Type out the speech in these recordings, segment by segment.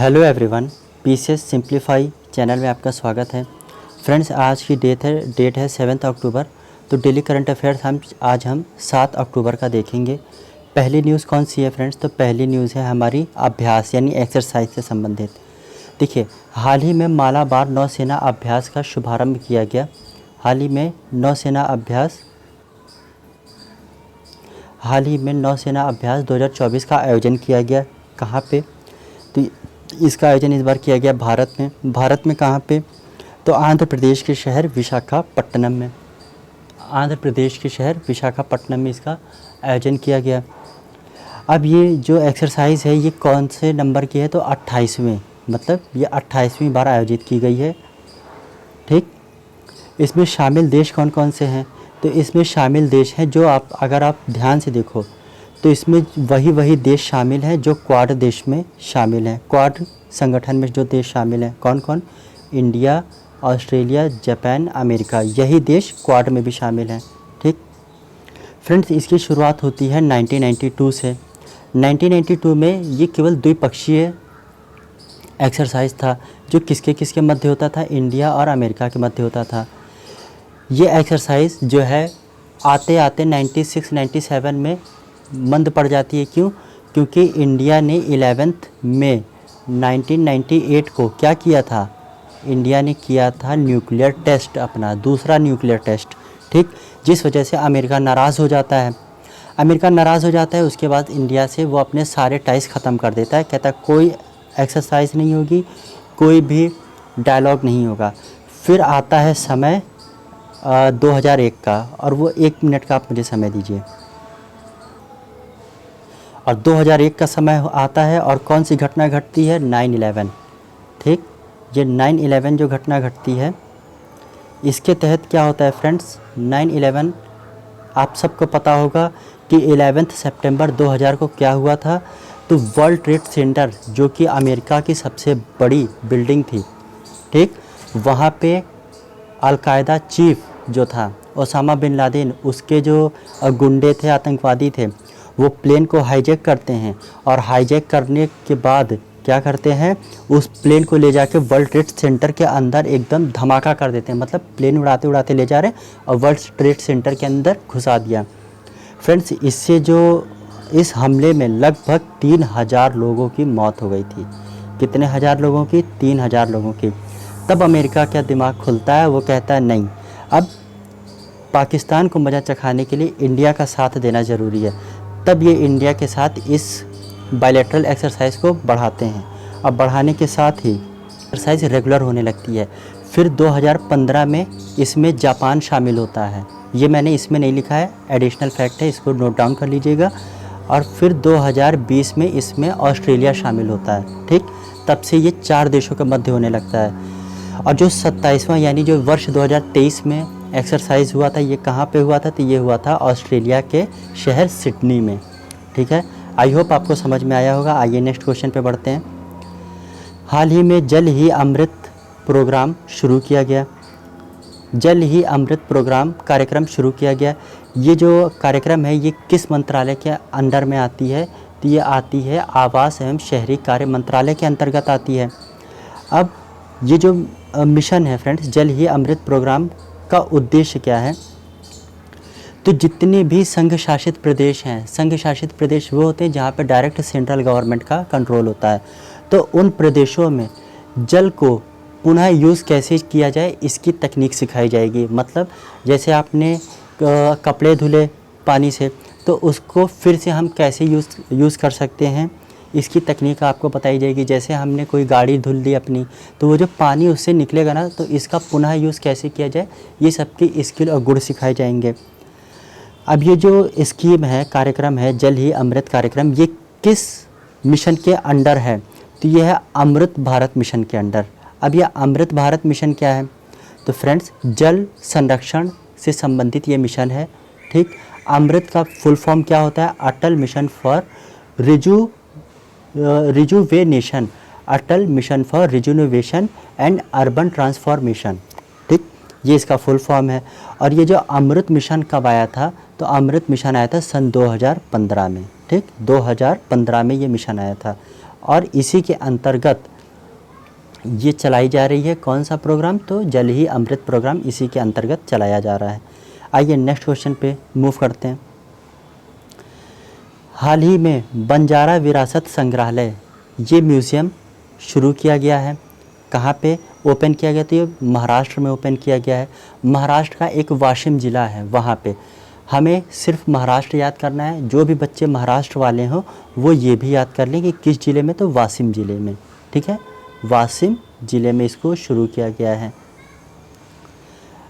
Hello everyone, PCS simplify channel में आपका स्वागत है। फ्रेंड्स, आज की डेट है 7 अक्टूबर। तो डेली करंट अफेयर्स आज हम 7 अक्टूबर का देखेंगे। पहली न्यूज़ कौन सी है फ्रेंड्स? तो पहली न्यूज़ है हमारी अभ्यास यानी एक्सरसाइज से संबंधित। देखिए, हाल ही में मालाबार नौसेना अभ्यास का शुभारंभ किया गया। हाल ही में नौसेना अभ्यास 2024 का आयोजन किया गया। कहाँ पे? तो इसका आयोजन इस बार किया गया भारत में कहाँ पे? तो आंध्र प्रदेश के शहर विशाखापट्टनम में इसका आयोजन किया गया। अब ये जो एक्सरसाइज है ये कौन से नंबर की है? तो 28वें, मतलब ये 28वीं बार आयोजित की गई है। ठीक, इसमें शामिल देश कौन कौन से हैं? तो इसमें शामिल देश हैं जो अगर आप ध्यान से देखो तो इसमें वही देश शामिल हैं जो क्वाड देश में शामिल हैं। क्वाड संगठन में जो देश शामिल हैं कौन कौन? इंडिया, ऑस्ट्रेलिया, जापान, अमेरिका, यही देश क्वाड में भी शामिल हैं। ठीक फ्रेंड्स, इसकी शुरुआत होती है 1992 से। 1992 में ये केवल द्विपक्षीय एक्सरसाइज था जो किसके मध्य होता था? इंडिया और अमेरिका के मध्य होता था। ये एक्सरसाइज जो है आते आते 96-97 में मंद पड़ जाती है। क्यों? क्योंकि इंडिया ने 11 मई 1998 को क्या किया था? इंडिया ने किया था न्यूक्लियर टेस्ट, अपना दूसरा न्यूक्लियर टेस्ट। ठीक, जिस वजह से अमेरिका नाराज़ हो जाता है। उसके बाद इंडिया से वो अपने सारे टाइज ख़त्म कर देता है। कहता है कोई एक्सरसाइज नहीं होगी, कोई भी डायलॉग नहीं होगा। फिर आता है समय 2001 का, और वो 1 मिनट का आप मुझे समय दीजिए। और 2001 का समय आता है और कौन सी घटना घटती है? 9/11। ठीक, ये 9/11 जो घटना घटती है इसके तहत क्या होता है फ्रेंड्स? 9/11 आप सबको पता होगा कि 11 सितंबर 2000 को क्या हुआ था? तो वर्ल्ड ट्रेड सेंटर, जो कि अमेरिका की सबसे बड़ी बिल्डिंग थी, ठीक, वहाँ पे अलकायदा चीफ जो था ओसामा बिन लादेन, उसके जो गुंडे थे, आतंकवादी थे, वो प्लेन को हाईजैक करते हैं। और हाईजैक करने के बाद क्या करते हैं? उस प्लेन को ले जाके वर्ल्ड ट्रेड सेंटर के अंदर एकदम धमाका कर देते हैं। मतलब प्लेन उड़ाते उड़ाते ले जा रहे हैं और वर्ल्ड ट्रेड सेंटर के अंदर घुसा दिया। फ्रेंड्स, इससे जो इस हमले में लगभग 3000 लोगों की मौत हो गई थी। कितने हज़ार लोगों की? 3000 लोगों की। तब अमेरिका का दिमाग खुलता है, वो कहता है नहीं, अब पाकिस्तान को मज़ा चखाने के लिए इंडिया का साथ देना ज़रूरी है। तब ये इंडिया के साथ इस बायलैटरल एक्सरसाइज को बढ़ाते हैं। अब बढ़ाने के साथ ही एक्सरसाइज रेगुलर होने लगती है। फिर 2015 में इसमें जापान शामिल होता है। ये मैंने इसमें नहीं लिखा है, एडिशनल फैक्ट है, इसको नोट डाउन कर लीजिएगा। और फिर 2020 में इसमें ऑस्ट्रेलिया शामिल होता है। ठीक, तब से ये 4 देशों के मध्य होने लगता है। और जो 27वां यानी जो वर्ष 2023 में एक्सरसाइज हुआ था, ये कहाँ पे हुआ था? तो ये हुआ था ऑस्ट्रेलिया के शहर सिडनी में। ठीक है, आई होप आपको समझ में आया होगा। आइए नेक्स्ट क्वेश्चन पे बढ़ते हैं। हाल ही में जल ही अमृत प्रोग्राम शुरू किया गया। कार्यक्रम शुरू किया गया। ये जो कार्यक्रम है ये किस मंत्रालय के अंडर में आती है? तो ये आती है आवास एवं शहरी कार्य मंत्रालय के अंतर्गत आती है। अब ये जो मिशन है फ्रेंड्स, जल ही अमृत प्रोग्राम का उद्देश्य क्या है? तो जितने भी संघ शासित प्रदेश हैं, संघ शासित प्रदेश वो होते हैं जहाँ पे डायरेक्ट सेंट्रल गवर्नमेंट का कंट्रोल होता है। तो उन प्रदेशों में जल को पुनः यूज़ कैसे किया जाए इसकी तकनीक सिखाई जाएगी। मतलब जैसे आपने कपड़े धुले पानी से, तो उसको फिर से हम कैसे यूज़ कर सकते हैं, इसकी तकनीक आपको बताई जाएगी। जैसे हमने कोई गाड़ी धुल ली अपनी, तो वो जो पानी उससे निकलेगा ना, तो इसका पुनः यूज़ कैसे किया जाए, ये सबकी स्किल और गुण सिखाए जाएंगे। अब ये जो स्कीम है, कार्यक्रम है जल ही अमृत कार्यक्रम, ये किस मिशन के अंडर है? तो ये है अमृत भारत मिशन के अंडर। अब ये अमृत भारत मिशन क्या है? तो फ्रेंड्स, जल संरक्षण से संबंधित ये मिशन है। ठीक, अमृत का फुल फॉर्म क्या होता है? Atal mission for rejuvenation, Atal mission for rejuvenation and urban transformation. ठीक, ये इसका फुल फॉर्म है। और ये जो अमृत मिशन कब आया था? तो अमृत मिशन आया था सन 2015 में। ठीक, 2015 में ये मिशन आया था। और इसी के अंतर्गत ये चलाई जा रही है कौन सा प्रोग्राम, तो जल ही अमृत प्रोग्राम इसी के अंतर्गत चलाया जा रहा है। आइए नेक्स्ट क्वेश्चन पे मूव करते हैं। हाल ही में बंजारा विरासत संग्रहालय ये म्यूज़ियम शुरू किया गया है। कहाँ पे ओपन किया गया, तो ये महाराष्ट्र में ओपन किया गया है। महाराष्ट्र का एक वाशिम ज़िला है, वहाँ पे हमें सिर्फ महाराष्ट्र याद करना है। जो भी बच्चे महाराष्ट्र वाले हों वो ये भी याद कर लें कि किस ज़िले में, तो वाशिम ज़िले में, ठीक है, वाशिम ज़िले में इसको शुरू किया गया है।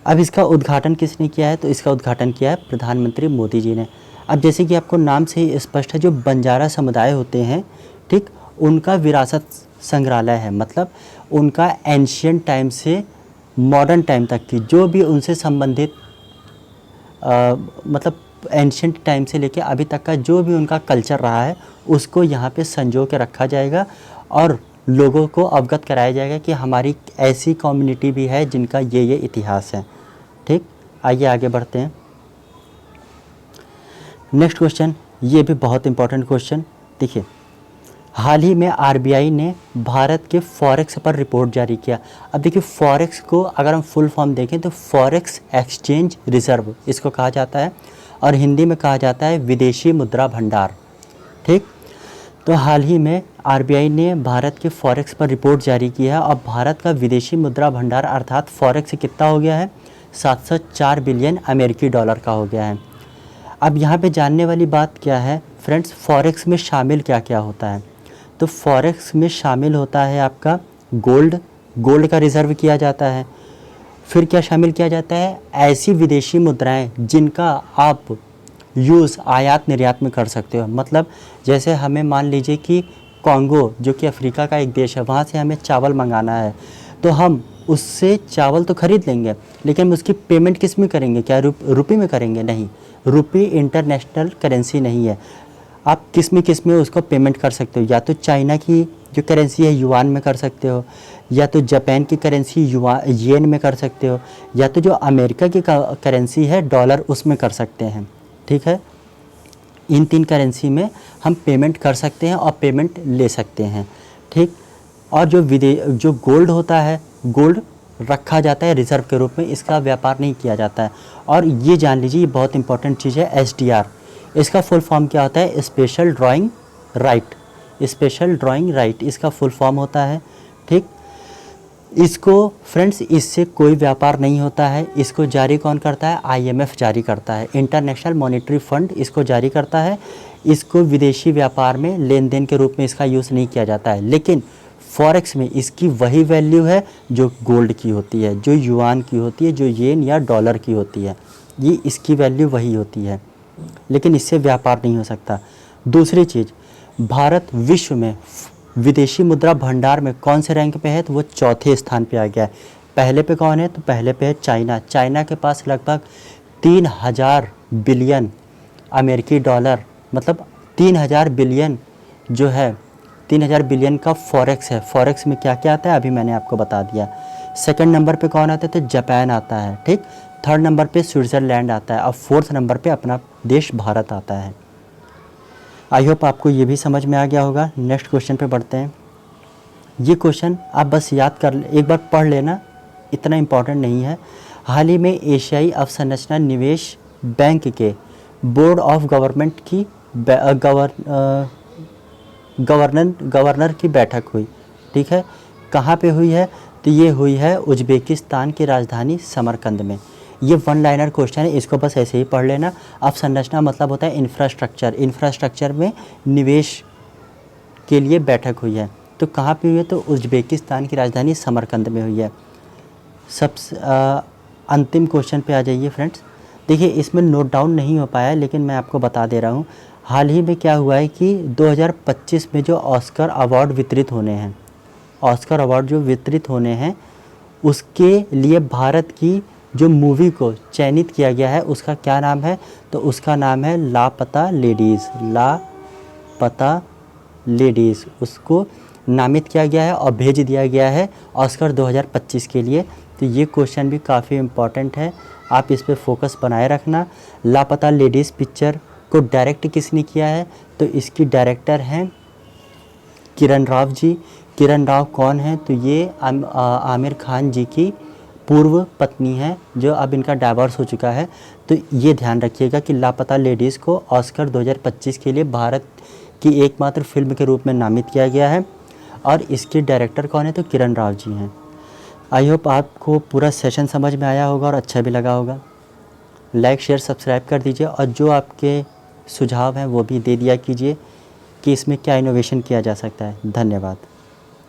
अब इसका उद्घाटन किसने किया है, तो इसका उद्घाटन किया है प्रधानमंत्री मोदी जी ने। अब जैसे कि आपको नाम से ही स्पष्ट है, जो बंजारा समुदाय होते हैं, ठीक, उनका विरासत संग्रहालय है, मतलब उनका एंशियंट टाइम से मॉडर्न टाइम तक की जो भी उनसे संबंधित मतलब एंशियंट टाइम से लेके अभी तक का जो भी उनका कल्चर रहा है उसको यहाँ पे संजो के रखा जाएगा और लोगों को अवगत कराया जाएगा कि हमारी ऐसी कम्युनिटी भी है जिनका ये इतिहास है। ठीक, आइए आगे बढ़ते हैं। नेक्स्ट क्वेश्चन, ये भी बहुत इंपॉर्टेंट क्वेश्चन। देखिए, हाल ही में आरबीआई ने भारत के फॉरेक्स पर रिपोर्ट जारी किया। अब देखिए, फॉरेक्स को अगर हम फुल फॉर्म देखें तो फॉरेक्स एक्सचेंज रिजर्व इसको कहा जाता है और हिंदी में कहा जाता है विदेशी मुद्रा भंडार। ठीक, तो हाल ही में आरबीआई ने भारत के फॉरेक्स पर रिपोर्ट जारी की है और भारत का विदेशी मुद्रा भंडार अर्थात फॉरेक्स कितना हो गया है, 704 बिलियन अमेरिकी डॉलर का हो गया है। अब यहाँ पे जानने वाली बात क्या है फ्रेंड्स, फॉरेक्स में शामिल क्या क्या होता है, तो फॉरेक्स में शामिल होता है आपका गोल्ड का रिज़र्व किया जाता है। फिर क्या शामिल किया जाता है, ऐसी विदेशी मुद्राएं जिनका आप यूज़ आयात निर्यात में कर सकते हो। मतलब जैसे हमें मान लीजिए कि कॉन्गो जो कि अफ्रीका का एक देश है, वहाँ से हमें चावल मंगाना है, तो हम उससे चावल तो ख़रीद लेंगे लेकिन हम उसकी पेमेंट किस में करेंगे, क्या रुपये में करेंगे? नहीं, रुपये इंटरनेशनल करेंसी नहीं है। आप किस में उसको पेमेंट कर सकते हो, या तो चाइना की जो करेंसी है युआन में कर सकते हो, या तो जापान की करेंसी येन में कर सकते हो, या तो जो अमेरिका की करेंसी है डॉलर उसमें कर सकते हैं। ठीक है, इन 3 करेंसी में हम पेमेंट कर सकते हैं और पेमेंट ले सकते हैं। ठीक, और जो गोल्ड होता है, गोल्ड रखा जाता है रिज़र्व के रूप में, इसका व्यापार नहीं किया जाता है। और ये जान लीजिए, ये बहुत इंपॉर्टेंट चीज़ है, एसडीआर, इसका फुल फॉर्म क्या होता है, special drawing right. Special drawing right इसका फुल फॉर्म होता है। ठीक, इसको फ्रेंड्स इससे कोई व्यापार नहीं होता है। इसको जारी कौन करता है, आईएमएफ जारी करता है, इंटरनेशनल मॉनेटरी फंड इसको जारी करता है। इसको विदेशी व्यापार में लेन देन के रूप में इसका यूज़ नहीं किया जाता है, लेकिन फॉरेक्स में इसकी वही वैल्यू है जो गोल्ड की होती है, जो युआन की होती है, जो येन या डॉलर की होती है, ये इसकी वैल्यू वही होती है, लेकिन इससे व्यापार नहीं हो सकता। दूसरी चीज़, भारत विश्व में विदेशी मुद्रा भंडार में कौन से रैंक पे है, तो वो 4थे स्थान पे आ गया है। पहले पे कौन है, तो पहले पे है चाइना। चाइना के पास लगभग 3000 बिलियन अमेरिकी डॉलर, मतलब 3000 बिलियन जो है, 3000 बिलियन का फॉरेक्स है। फॉरेक्स में क्या क्या आता है अभी मैंने आपको बता दिया। सेकंड नंबर पे कौन आता है, तो जापान आता है। ठीक, थर्ड नंबर पे स्विट्ज़रलैंड आता है और फोर्थ नंबर पे अपना देश भारत आता है। आई होप आपको ये भी समझ में आ गया होगा। नेक्स्ट क्वेश्चन पे बढ़ते हैं। ये क्वेश्चन आप बस याद कर एक बार पढ़ लेना, इतना इम्पॉर्टेंट नहीं है। हाल ही में एशियाई अवसंरचना निवेश बैंक के बोर्ड ऑफ गवर्नमेंट की गवर्नर की बैठक हुई। ठीक है, कहाँ पे हुई है, तो ये हुई है उज्बेकिस्तान की राजधानी समरकंद में। ये 1 लाइनर क्वेश्चन है, इसको बस ऐसे ही पढ़ लेना। अवसंरचना मतलब होता है इंफ्रास्ट्रक्चर, इंफ्रास्ट्रक्चर में निवेश के लिए बैठक हुई है। तो कहाँ पे हुई है, तो उज्बेकिस्तान की राजधानी समरकंद में हुई है। सबसे अंतिम क्वेश्चन पे आ जाइए फ्रेंड्स। देखिए, इसमें नोट डाउन नहीं हो पाया लेकिन मैं आपको बता दे रहा हूँ। हाल ही में क्या हुआ है कि 2025 में जो ऑस्कर अवार्ड वितरित होने हैं, ऑस्कर अवार्ड जो वितरित होने हैं, उसके लिए भारत की जो मूवी को चयनित किया गया है उसका क्या नाम है, तो उसका नाम है लापता लेडीज़। लापता लेडीज़ उसको नामित किया गया है और भेज दिया गया है ऑस्कर 2025 के लिए। तो ये क्वेश्चन भी काफ़ी इम्पॉर्टेंट है, आप इस पे फोकस बनाए रखना। लापता लेडीज़ पिक्चर को डायरेक्ट किसने किया है, तो इसकी डायरेक्टर हैं किरण राव जी। किरण राव कौन है? तो ये आमिर खान जी की पूर्व पत्नी है, जो अब इनका डाइवोर्स हो चुका है। तो ये ध्यान रखिएगा कि लापता लेडीज़ को ऑस्कर 2025 के लिए भारत की एकमात्र फ़िल्म के रूप में नामित किया गया है, और इसके डायरेक्टर कौन है? तो किरण राव जी हैं। आई होप आपको पूरा सेशन समझ में आया होगा और अच्छा भी लगा होगा। लाइक शेयर सब्सक्राइब कर दीजिए, और जो आपके सुझाव हैं वो भी दे दिया कीजिए कि इसमें क्या इनोवेशन किया जा सकता है। धन्यवाद।